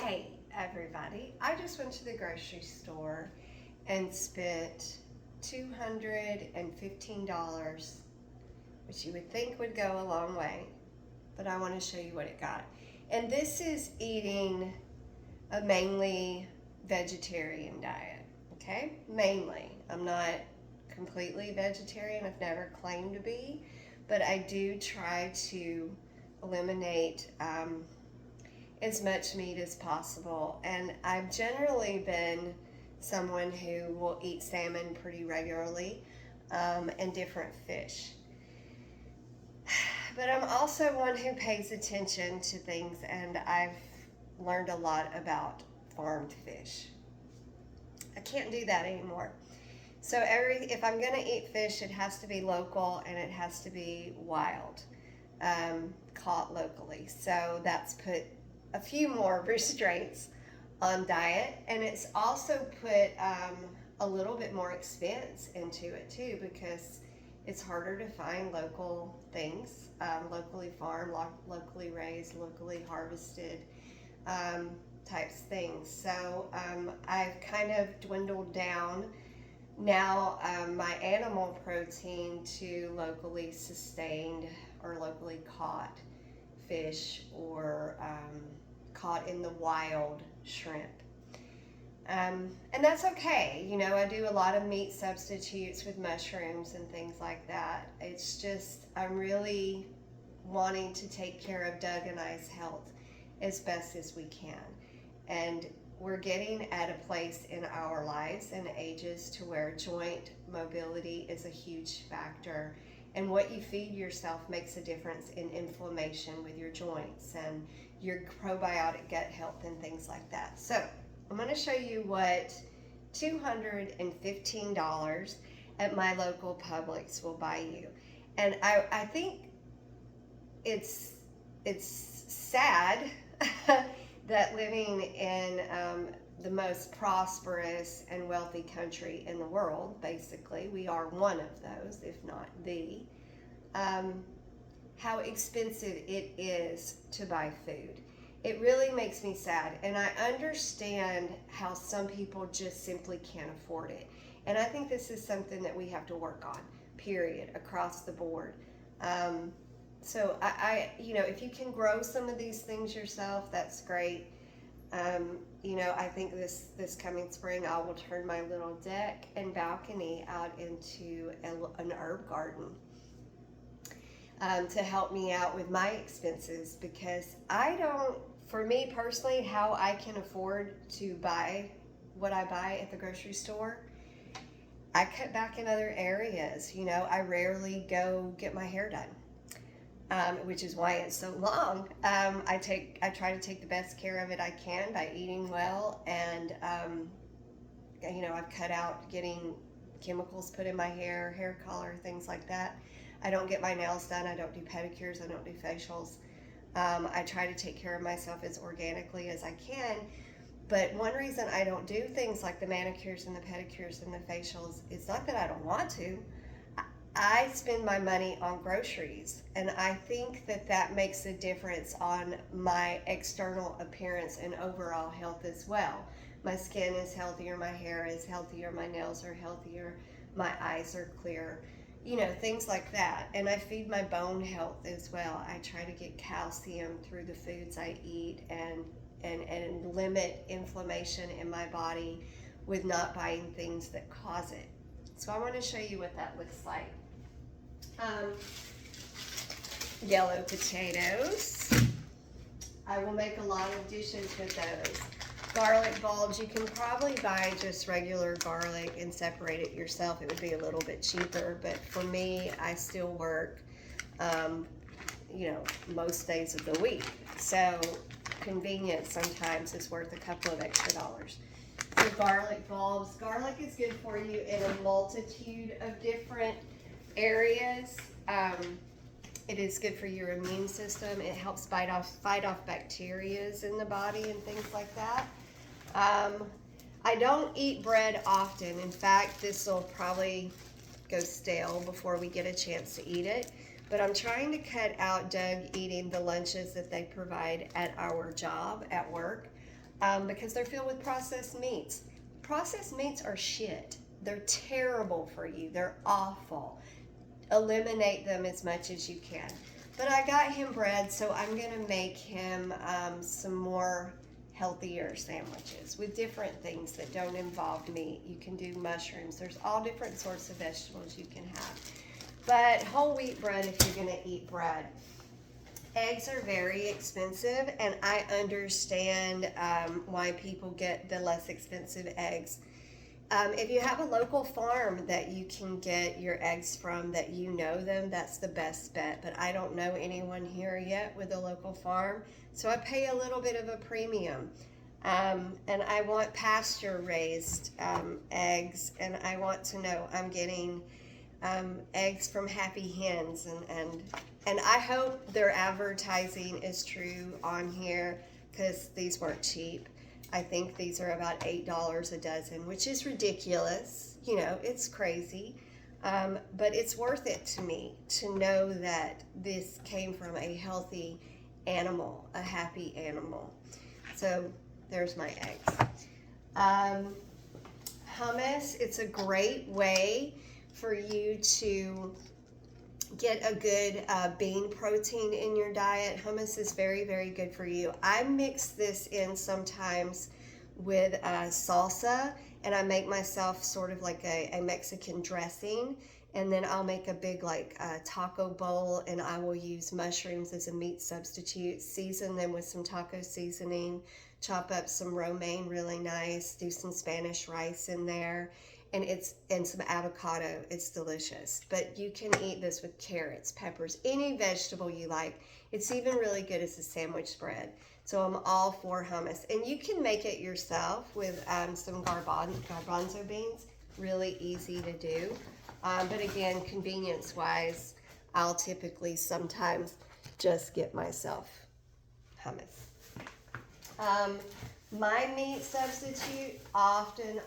Hey everybody, I just went to the grocery store and spent $215, which you would think would go a long way, but I want to show you what it got. And this is eating a mainly vegetarian diet, okay? Mainly. I'm not completely vegetarian, I've never claimed to be, but I do try to eliminate as much meat as possible. And I've generally been someone who will eat salmon pretty regularly and different fish. But I'm also one who pays attention to things, and I've learned a lot about farmed fish. I can't do that anymore. So if I'm going to eat fish, it has to be local and it has to be wild, caught locally. So that's put a few more restraints on diet, and it's also put a little bit more expense into it too, because it's harder to find local things, locally farmed, locally raised, locally harvested types things. So I've kind of dwindled down now my animal protein to locally sustained or locally caught fish or caught in the wild shrimp. And that's okay. You know, I do a lot of meat substitutes with mushrooms and things like that. It's just, I'm really wanting to take care of Doug and I's health as best as we can. And we're getting at a place in our lives and ages to where joint mobility is a huge factor. And what you feed yourself makes a difference in inflammation with your joints and your probiotic gut health and things like that. So I'm going to show you what $215 at my local Publix will buy you. And I think it's sad that living in the most prosperous and wealthy country in the world, basically, we are one of those, if not the, how expensive it is to buy food. It really makes me sad, and I understand how some people just simply can't afford it. And I think this is something that we have to work on, period, across the board. So I you know, if you can grow some of these things yourself, that's great. You know, I think this coming spring I will turn my little deck and balcony out into an herb garden to help me out with my expenses, because for me personally, how I can afford to buy what I buy at the grocery store, I cut back in other areas. You know, I rarely go get my hair done. Which is why it's so long. I try to take the best care of it I can by eating well, and you know, I've cut out getting chemicals put in my hair color, things like that. I don't get my nails done. I don't do pedicures. I don't do facials. I try to take care of myself as organically as I can. But one reason I don't do things like the manicures and the pedicures and the facials is not that I don't want to. I spend my money on groceries, and I think that makes a difference on my external appearance and overall health as well. My skin is healthier, my hair is healthier, my nails are healthier, my eyes are clear, you know, things like that. And I feed my bone health as well. I try to get calcium through the foods I eat and limit inflammation in my body with not buying things that cause it. So I want to show you what that looks like. Yellow potatoes. I will make a lot of dishes with those. Garlic bulbs, you can probably buy just regular garlic and separate it yourself. It would be a little bit cheaper, but for me, I still work, you know, most days of the week. So convenience sometimes is worth a couple of extra dollars. So garlic bulbs. Garlic is good for you in a multitude of different areas. It is good for your immune system. It helps fight off bacteria in the body and things like that. I don't eat bread often. In fact, this will probably go stale before we get a chance to eat it. But I'm trying to cut out Doug eating the lunches that they provide at our job at work. because they're filled with processed meats. Processed meats are shit. They're terrible for you. They're awful. Eliminate them as much as you can. But I got him bread, so I'm going to make him some more healthier sandwiches with different things that don't involve meat. You can do mushrooms. There's all different sorts of vegetables you can have. But whole wheat bread if you're going to eat bread. Eggs are very expensive, and I understand why people get the less expensive eggs. If you have a local farm that you can get your eggs from, that you know them, that's the best bet. But I don't know anyone here yet with a local farm, so I pay a little bit of a premium. And I want pasture-raised eggs, and I want to know I'm getting eggs from Happy Hens, and I hope their advertising is true on here, because these weren't cheap. I think these are about $8 a dozen, which is ridiculous. You know, it's crazy. But it's worth it to me to know that this came from a healthy animal, a happy animal. So there's my eggs. Hummus, it's a great way for you to get a good bean protein in your diet. Hummus is very, very good for you. I mix this in sometimes with salsa, and I make myself sort of like a Mexican dressing, and then I'll make a big like taco bowl, and I will use mushrooms as a meat substitute, season them with some taco seasoning, chop up some romaine really nice, do some Spanish rice in there, and some avocado. It's delicious. But you can eat this with carrots, peppers, any vegetable you like. It's even really good as a sandwich spread. So I'm all for hummus. And you can make it yourself with some garbanzo beans. Really easy to do. But again, convenience-wise, I'll typically sometimes just get myself hummus. My meat substitute often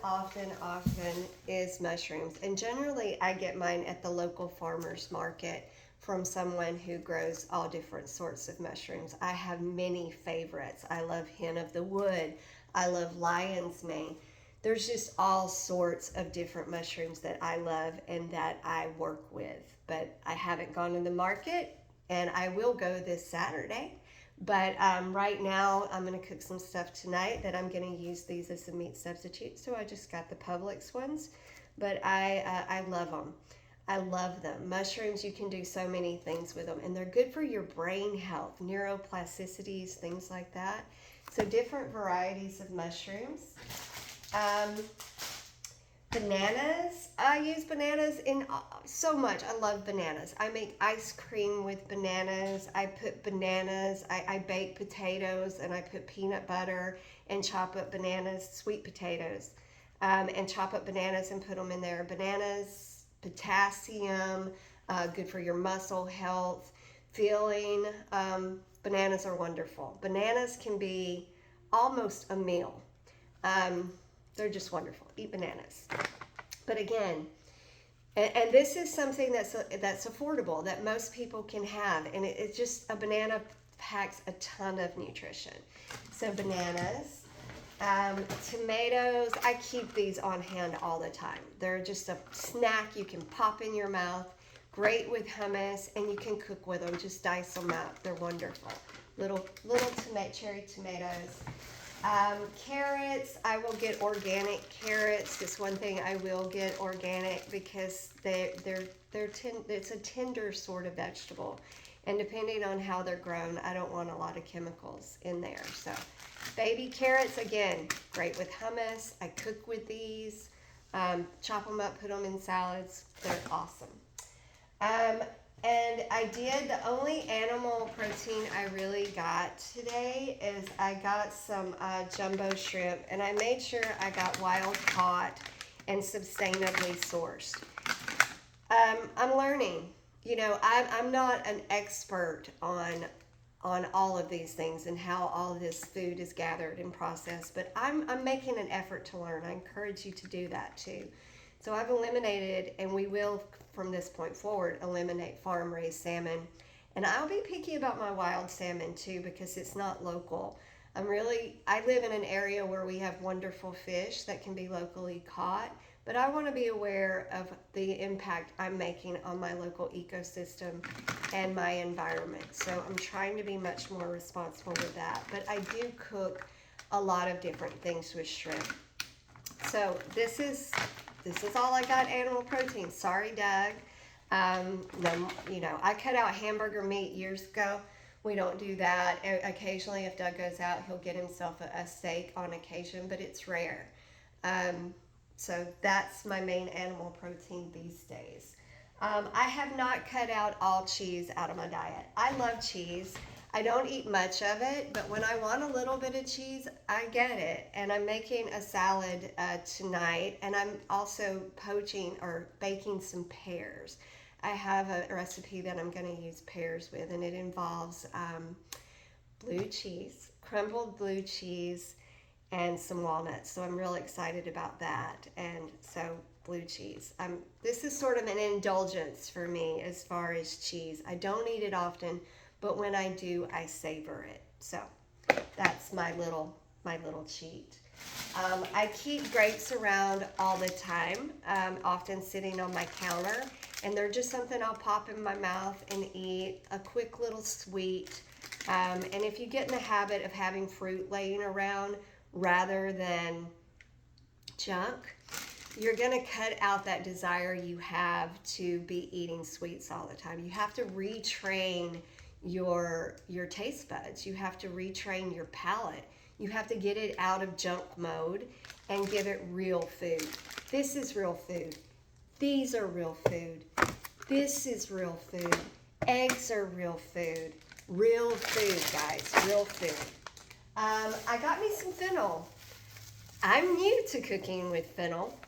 is mushrooms. And generally I get mine at the local farmer's market from someone who grows all different sorts of mushrooms. I have many favorites. I love hen of the wood. I love lion's mane. There's just all sorts of different mushrooms that I love and that I work with. But I haven't gone to the market, and I will go this Saturday. But right now, I'm going to cook some stuff tonight that I'm going to use these as a meat substitute. So I just got the Publix ones, but I love them. I love them. Mushrooms, you can do so many things with them, and they're good for your brain health, neuroplasticities, things like that. So different varieties of mushrooms. Bananas, I use bananas in so much. I love bananas. I make ice cream with bananas. I put bananas, I bake potatoes, and I put peanut butter and chop up bananas, sweet potatoes, and chop up bananas and put them in there. Bananas, potassium, good for your muscle health, feeling. Bananas are wonderful. Bananas can be almost a meal. They're just wonderful. Eat bananas. But again, and this is something that's affordable, that most people can have. And it's just, a banana packs a ton of nutrition. So bananas, tomatoes, I keep these on hand all the time. They're just a snack you can pop in your mouth. Great with hummus, and you can cook with them. Just dice them up. They're wonderful. Little cherry tomatoes. Carrots, I will get organic carrots. That's one thing I will get organic, because it's a tender sort of vegetable, and depending on how they're grown, I don't want a lot of chemicals in there. So baby carrots, again, great with hummus. I cook with these, chop them up, put them in salads. They're awesome. And the only animal protein I really got today is I got some jumbo shrimp, and I made sure I got wild caught and sustainably sourced. I'm learning. You know, I'm not an expert on all of these things and how all this food is gathered and processed, but I'm making an effort to learn. I encourage you to do that too. So I've eliminated, and we will from this point forward eliminate farm-raised salmon. And I'll be picky about my wild salmon too, because it's not local. I live in an area where we have wonderful fish that can be locally caught, but I want to be aware of the impact I'm making on my local ecosystem and my environment. So I'm trying to be much more responsible with that. But I do cook a lot of different things with shrimp. So this is all I got, animal protein. Sorry, Doug. No, I cut out hamburger meat years ago. We don't do that. Occasionally, if Doug goes out, he'll get himself a steak on occasion, but it's rare. So that's my main animal protein these days. I have not cut out all cheese out of my diet. I love cheese. I don't eat much of it, but when I want a little bit of cheese, I get it. And I'm making a salad tonight, and I'm also poaching or baking some pears. I have a recipe that I'm going to use pears with, and it involves blue cheese, crumbled blue cheese, and some walnuts. So I'm really excited about that. And so blue cheese. This is sort of an indulgence for me as far as cheese. I don't eat it often, but when I do, I savor it. So that's my little cheat. I keep grapes around all the time, often sitting on my counter, and they're just something I'll pop in my mouth and eat, a quick little sweet. And if you get in the habit of having fruit laying around rather than junk, you're going to cut out that desire you have to be eating sweets all the time. You have to retrain your taste buds. You have to retrain your palate. You have to get it out of junk mode and give it real food. This is real food. These are real food. This is real food. Eggs are real food. Real food, guys. Real food. I got me some fennel. I'm new to cooking with fennel,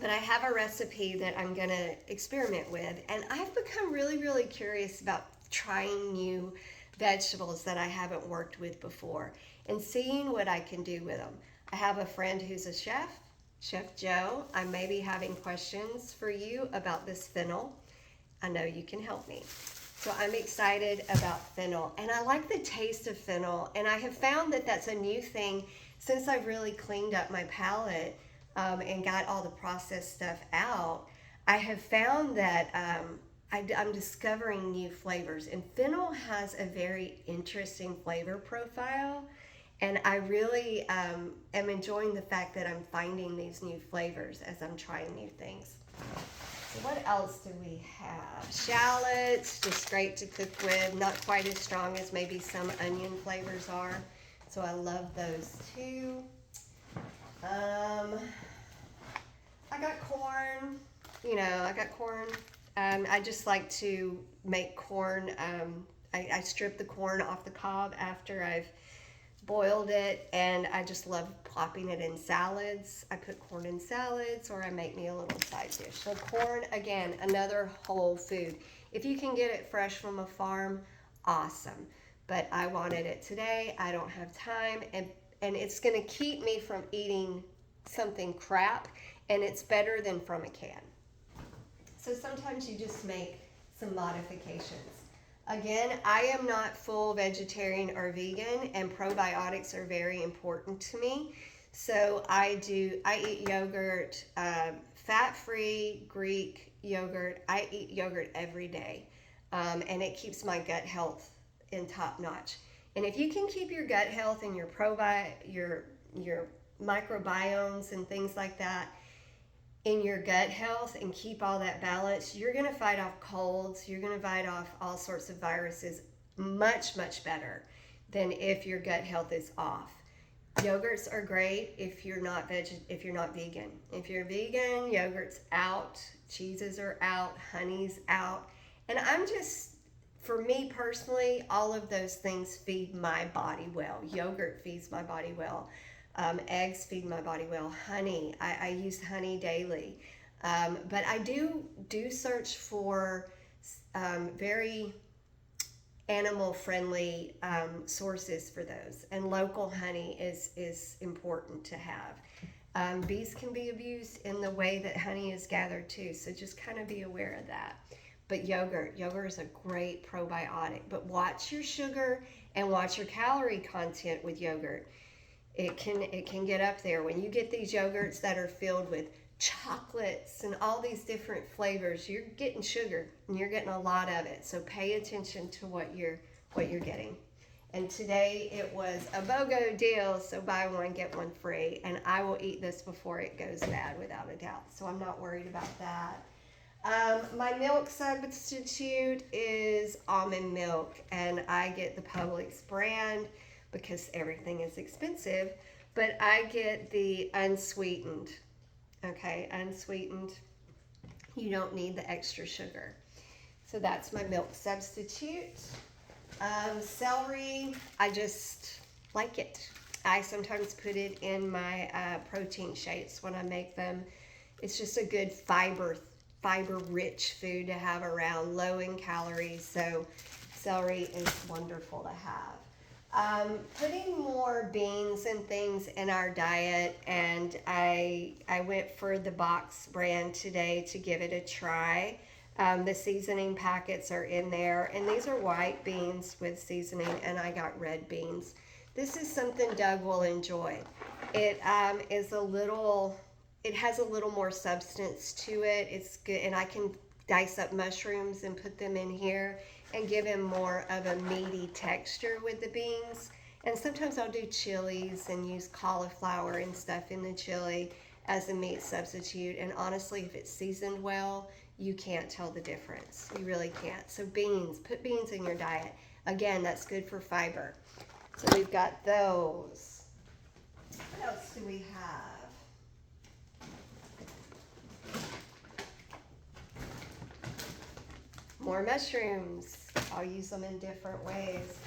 but I have a recipe that I'm going to experiment with, and I've become really, really curious about trying new vegetables that I haven't worked with before and seeing what I can do with them. I have a friend who's a chef, Chef Joe. I may be having questions for you about this fennel. I know you can help me. So I'm excited about fennel, and I like the taste of fennel, and I have found that that's a new thing since I've really cleaned up my palate and got all the processed stuff out. I have found that I'm discovering new flavors, and fennel has a very interesting flavor profile, and I really am enjoying the fact that I'm finding these new flavors as I'm trying new things. So what else do we have? Shallots, just great to cook with, not quite as strong as maybe some onion flavors are, so I love those too. I got corn, I got corn. I just like to make corn. I strip the corn off the cob after I've boiled it, and I just love plopping it in salads. I put corn in salads, or I make me a little side dish. So corn, again, another whole food. If you can get it fresh from a farm, awesome. But I wanted it today. I don't have time, and it's going to keep me from eating something crap, and it's better than from a can. So sometimes you just make some modifications. Again, I am not full vegetarian or vegan, and probiotics are very important to me. So I eat yogurt, fat-free Greek yogurt. I eat yogurt every day, and it keeps my gut health in top notch. And if you can keep your gut health and your your microbiomes and things like that in your gut health and keep all that balance, you're going to fight off colds, you're going to fight off all sorts of viruses much, much better than if your gut health is off. Yogurts are great if you're not vegan. If you're vegan, yogurt's out, cheeses are out, honey's out. And for me personally, all of those things feed my body well. Yogurt feeds my body well. Eggs feed my body well. Honey, I use honey daily. But I do search for very animal-friendly sources for those. And local honey is important to have. Bees can be abused in the way that honey is gathered too, so just kind of be aware of that. But yogurt is a great probiotic. But watch your sugar and watch your calorie content with yogurt. It can get up there. When you get these yogurts that are filled with chocolates and all these different flavors, you're getting sugar and you're getting a lot of it. So pay attention to what you're getting. And today it was a BOGO deal, so buy one, get one free. And I will eat this before it goes bad, without a doubt. So I'm not worried about that. My milk substitute is almond milk, and I get the Publix brand because everything is expensive. But I get the unsweetened. Okay, unsweetened. You don't need the extra sugar. So that's my milk substitute. Celery, I just like it. I sometimes put it in my protein shakes when I make them. It's just a good fiber-rich food to have around, low in calories. So celery is wonderful to have. Putting more beans and things in our diet, and I went for the Box brand today to give it a try. The seasoning packets are in there, and these are white beans with seasoning, and I got red beans. This is something Doug will enjoy. It has a little more substance to it. It's good, and I can dice up mushrooms and put them in here and give him more of a meaty texture with the beans. And sometimes I'll do chilies and use cauliflower and stuff in the chili as a meat substitute. And honestly, if it's seasoned well, you can't tell the difference. You really can't. So beans, put beans in your diet. Again, that's good for fiber. So we've got those. What else do we have? More mushrooms. I'll use them in different ways.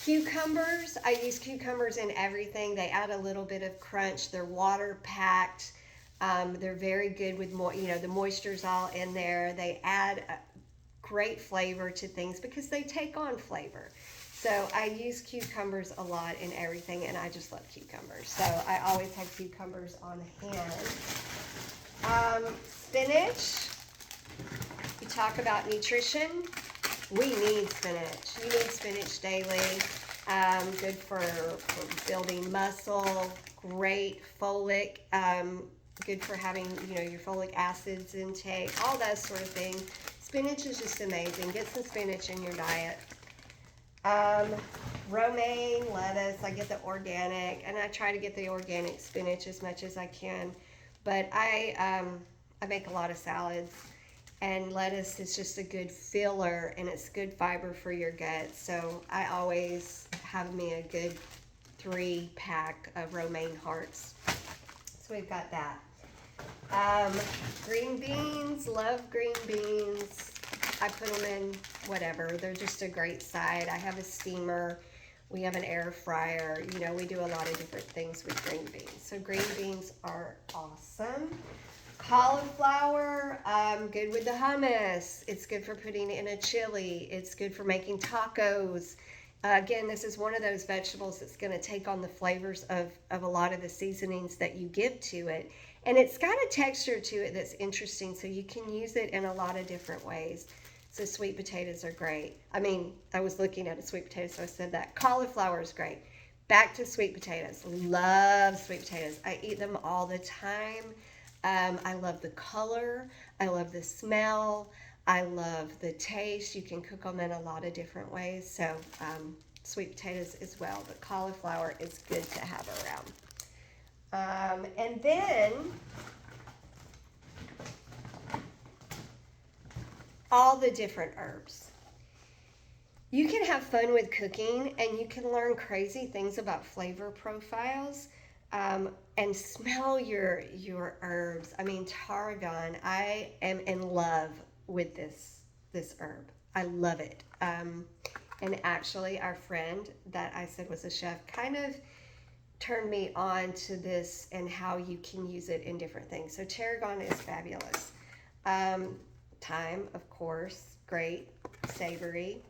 Cucumbers. I use cucumbers in everything. They add a little bit of crunch. They're water packed. They're very good with the moisture's all in there. They add a great flavor to things because they take on flavor. So I use cucumbers a lot in everything, and I just love cucumbers. So I always have cucumbers on hand. Spinach. You talk about nutrition. We need spinach. You need spinach daily. Good for building muscle. Great folic. Good for having, your folic acids intake, all that sort of thing. Spinach is just amazing. Get some spinach in your diet. Romaine, lettuce, I get the organic, and I try to get the organic spinach as much as I can. But I make a lot of salads, and lettuce is just a good filler, and it's good fiber for your gut. So I always have me a good 3-pack of romaine hearts. So we've got that. Green beans, love green beans. I put them in whatever. They're just a great side. I have a steamer. We have an air fryer. We do a lot of different things with green beans. So green beans are awesome. Cauliflower, good with the hummus. It's good for putting in a chili. It's good for making tacos. Again, this is one of those vegetables that's going to take on the flavors of a lot of the seasonings that you give to it. And it's got a texture to it that's interesting, so you can use it in a lot of different ways. So sweet potatoes are great. I was looking at a sweet potato, so I said that. Cauliflower is great. Back to sweet potatoes. Love sweet potatoes. I eat them all the time. I love the color. I love the smell. I love the taste. You can cook them in a lot of different ways. So sweet potatoes as well, but cauliflower is good to have around. And then all the different herbs. You can have fun with cooking, and you can learn crazy things about flavor profiles, and smell your herbs. Tarragon, I am in love with this herb. I love it. And actually, our friend that I said was a chef kind of turned me on to this and how you can use it in different things. So tarragon is fabulous. Thyme, of course, great, savory.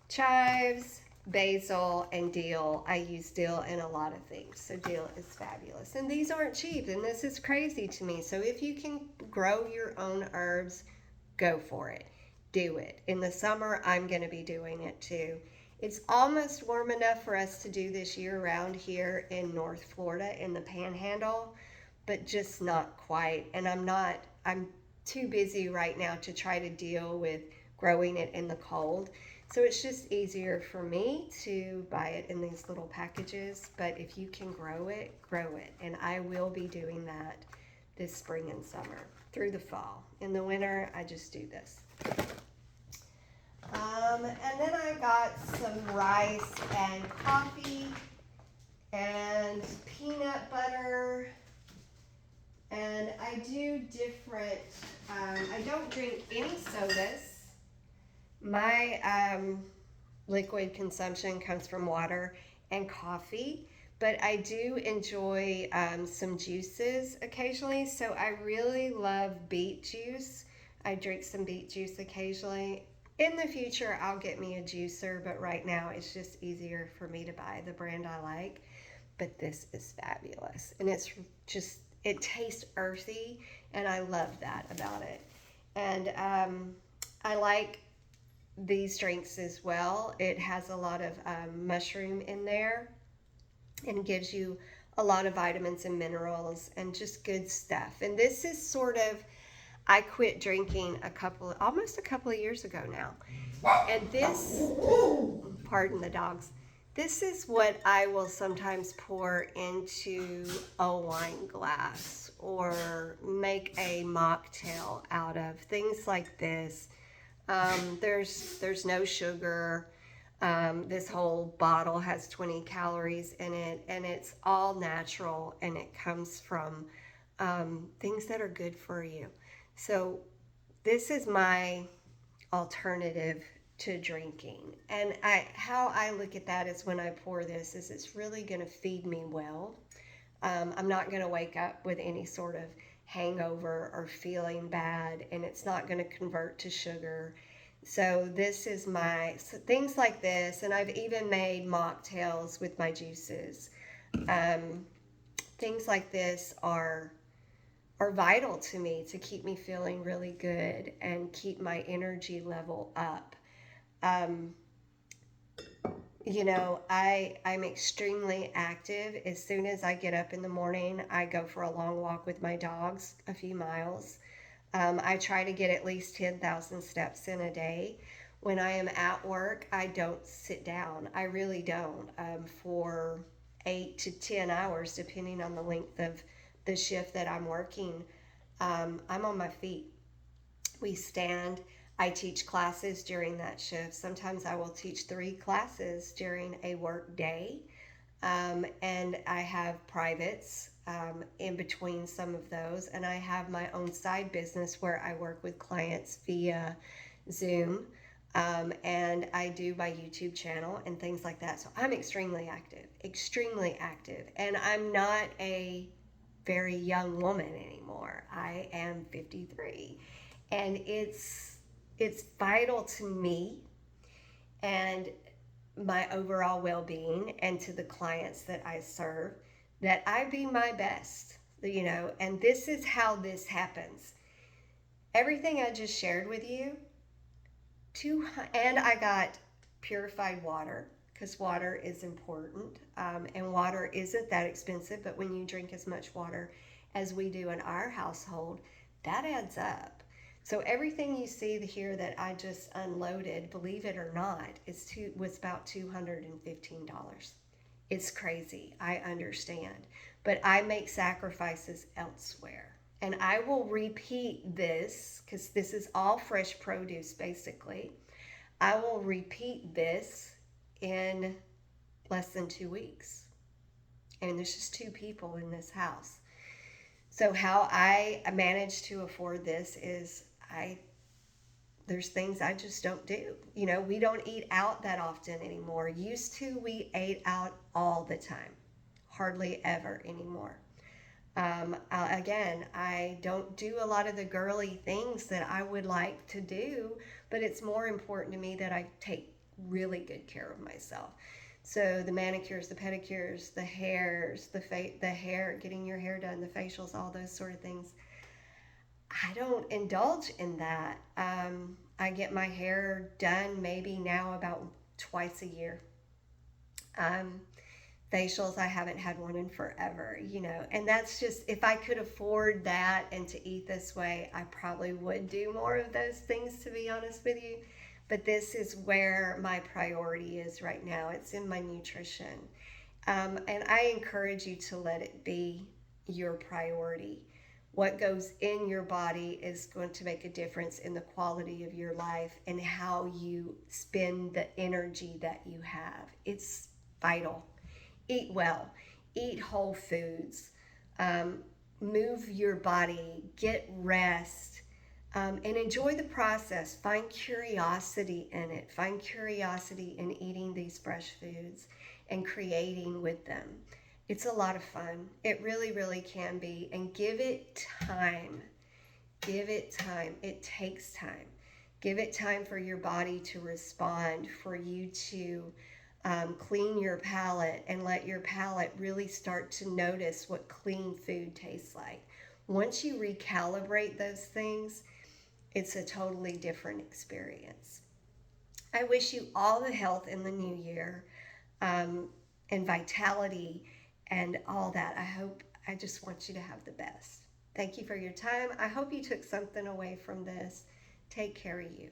Chives, basil, and dill. I use dill in a lot of things, so dill is fabulous. And these aren't cheap, and this is crazy to me. So if you can grow your own herbs, go for it. do it. In the summer, I'm going to be doing it too. It's almost warm enough for us to do this year round here in North Florida in the Panhandle, but just not quite. And I'm too busy right now to try to deal with growing it in the cold. So it's just easier for me to buy it in these little packages. But if you can grow it, grow it. And I will be doing that this spring and summer through the fall. In the winter, I just do this. And then I got some rice and coffee and peanut butter. And I do different, I don't drink any sodas. My liquid consumption comes from water and coffee, but I do enjoy some juices occasionally. So I really love beet juice. I drink some beet juice occasionally. In the future, I'll get me a juicer, but right now it's just easier for me to buy the brand I like. But this is fabulous, and it tastes earthy, and I love that about it. And I like these drinks as well. It has a lot of mushroom in there and gives you a lot of vitamins and minerals and just good stuff. And this is sort of, I quit drinking almost a couple of years ago now. And this, pardon the dogs, this is what I will sometimes pour into a wine glass or make a mocktail out of, things like this. There's no sugar. This whole bottle has 20 calories in it, and it's all natural, and it comes from things that are good for you. So this is my alternative to drinking. And how I look at that is when I pour this is it's really going to feed me well. I'm not going to wake up with any sort of hangover or feeling bad, and it's not going to convert to sugar. So this is things like this, and I've even made mocktails with my juices. Things like this are vital to me to keep me feeling really good and keep my energy level up. I'm extremely active. As soon as I get up in the morning, I go for a long walk with my dogs, a few miles. I try to get at least 10,000 steps in a day. When I am at work, I don't sit down. I really don't, for 8 to 10 hours, depending on the length of the shift that I'm working. I'm on my feet. We stand. I teach classes during that shift. Sometimes I will teach 3 classes during a work day. And I have privates in between some of those. And I have my own side business where I work with clients via Zoom. And I do my YouTube channel and things like that. So I'm extremely active. And I'm not a very young woman anymore. I am 53. And it's vital to me and my overall well-being, and to the clients that I serve, that I be my best, and this is how this happens. Everything I just shared with you, and I got purified water, because water is important, and water isn't that expensive, but when you drink as much water as we do in our household, that adds up. So everything you see here that I just unloaded, believe it or not, was about $215. It's crazy, I understand, but I make sacrifices elsewhere. And I will repeat this, because this is all fresh produce basically. I will repeat this in less than 2 weeks. And there's just 2 people in this house. So how I manage to afford this is there's things I just don't do. We don't eat out that often anymore. Used to, we ate out all the time. Hardly ever anymore. Again, I don't do a lot of the girly things that I would like to do, but it's more important to me that I take really good care of myself. So the manicures, the pedicures, the hairs, the hair, getting your hair done, the facials, all those sort of things. I don't indulge in that. I get my hair done maybe now about twice a year. Um, Facials, I haven't had one in forever, you know, and that's just, if I could afford that and to eat this way, I probably would do more of those things, to be honest with you. But this is where my priority is right now. It's in my nutrition. And I encourage you to let it be your priority. What goes in your body is going to make a difference in the quality of your life and how you spend the energy that you have. It's vital. Eat well, eat whole foods, um, move your body, get rest, and enjoy the process. Find curiosity in it. Find curiosity in eating these fresh foods and creating with them. It's a lot of fun. It really, really can be. And give it time. Give it time. It takes time. Give it time for your body to respond, for you to clean your palate and let your palate really start to notice what clean food tastes like. Once you recalibrate those things, it's a totally different experience. I wish you all the health in the new year, and vitality and all that. I just want you to have the best. Thank you for your time. I hope you took something away from this. Take care of you.